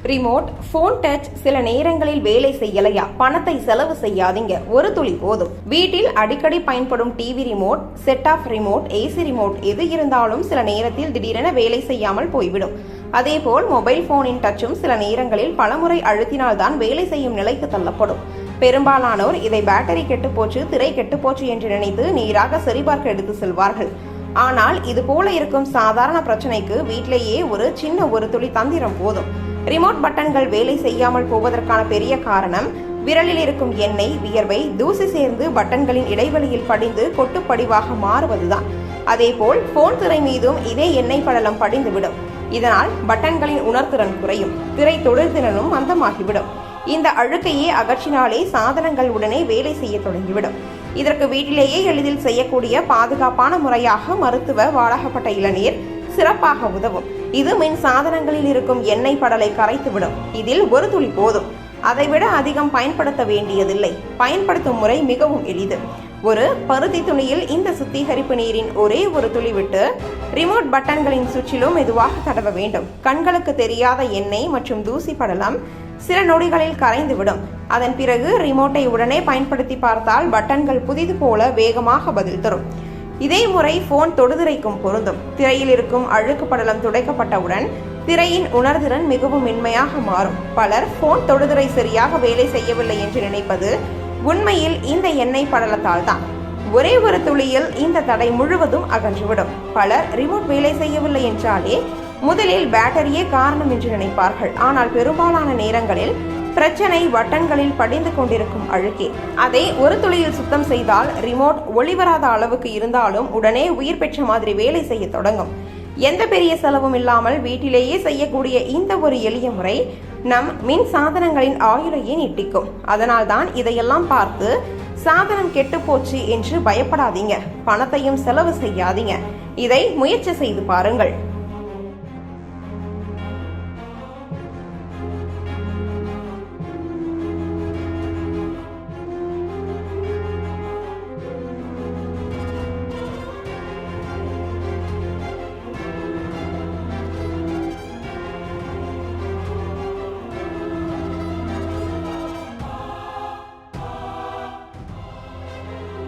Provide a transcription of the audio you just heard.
Remote, phone touch சில நேரங்களில் வேலை செய்யலையா? பணத்தை செலவு செய்யாதீங்க, ஒரு துளி போதும். வீட்டில் அடிக்கடி பயன்படும் TV remote, set top remote, AC remote எது இருந்தாலும் சில நேரத்தில் திடீரென வேலை செய்யாமல் போய்விடும். அதேபோல் மொபைல் போனின் டச்சும் சில நேரங்களில் பலமுறை அழுத்தினால்தான் வேலை செய்யும் நிலைக்கு தள்ளப்படும். பெரும்பாலானோர் இதை பேட்டரி கெட்டுப்போச்சு, திரை கெட்டுப்போச்சு என்று நினைத்து நேராக சரிபார்க்க எடுத்து செல்வார்கள். ஆனால் இது போல இருக்கும் சாதாரண பிரச்சனைக்கு வீட்டிலேயே ஒரு சின்ன ஒரு துளி தந்திரம் போதும். ரிமோட் பட்டன்கள் வேலை செய்யாமல் போவதற்கான பெரிய காரணம் விரலில் இருக்கும் எண்ணெய், வியர்வை, தூசி சேர்ந்து பட்டன்களின் இடைவெளியில் படிந்து கொட்டுப்படிவாக மாறுவதுதான். அதேபோல் போன் திரை மீதும் இதே எண்ணெய் படலம் படிந்துவிடும். இதனால் பட்டன்களின் உணர்திறன் குறையும், திரை தொழில்திறனும் மந்தமாகிவிடும். இந்த அழுக்கையே அகற்றினாலே சாதனங்கள் உடனே வேலை செய்ய தொடங்கிவிடும். இதற்கு வீட்டிலேயே எளிதில் செய்யக்கூடிய பாதுகாப்பான முறையாக மருத்துவ வாடகப்பட்ட இளநீர் சிறப்பாக உதவும். இது மின் சாதனங்களில் இருக்கும் எண்ணெய் படலை கரைத்துவிடும். இதில் ஒரு துளி போதும். அதைவிட அதிகம் பயன்படுத்த வேண்டியதில்லை. பயன்படுத்தும் முறை மிகவும் எளிது. ஒரு பருத்தி துணியில் இந்த சுத்திகரிப்பு நீரின் ஒரே ஒரு துளி விட்டு ரிமோட் பட்டன்களின் சுற்றிலும் மெதுவாக தடவ வேண்டும். கண்களுக்கு தெரியாத எண்ணெய் மற்றும் தூசி படலம் சில நொடிகளில் கரைந்துவிடும். அதன் பிறகு ரிமோட்டை உடனே பயன்படுத்தி பார்த்தால் பட்டன்கள் புதிது போல வேகமாக பதில் தரும். இதே முறை போன் தொடுதிரைக்கும் பொருந்தும். திரையில் இருக்கும் அழுக்கு படலம் துடைக்கப்பட்டவுடன் திரையின் உணர்திறன் மிகவும் மென்மையாக மாறும். பலர் போன் தொடுதிரை சரியாக வேலை செய்யவில்லை என்று நினைப்பது உண்மையில் இந்த எண்ணெய் படலத்தால் தான். ஒரே ஒரு துளியில் இந்த தடை முழுவதும் அகன்றுவிடும். பலர் ரிமோட் வேலை செய்யவில்லை என்றாலே முதலில் பேட்டரியே காரணம் என்று நினைப்பார்கள். ஆனால் பெரும்பாலான நேரங்களில் பிரச்சனை பட்டன்களில் படிந்து கொண்டிருக்கும் அழுக்கே. அதை ஒரு துளியில் சுத்தம் செய்தால் ரிமோட் ஒளிவராத அளவுக்கு இருந்தாலும் உடனே உயிர் பெற்ற மாதிரி வேலை செய்ய தொடங்கும். எந்த பெரிய செலவும் இல்லாமல் வீட்டிலேயே செய்யக்கூடிய இந்த ஒரு எளிய முறை நம் மின் சாதனங்களின் ஆயுளையே நீட்டிக்கும். அதனால்தான் இதையெல்லாம் பார்த்து சாதனம் கெட்டுப்போச்சு என்று பயப்படாதீங்க. பணத்தையும் செலவு செய்யாதீங்க. இதை முயற்சி செய்து பாருங்கள்.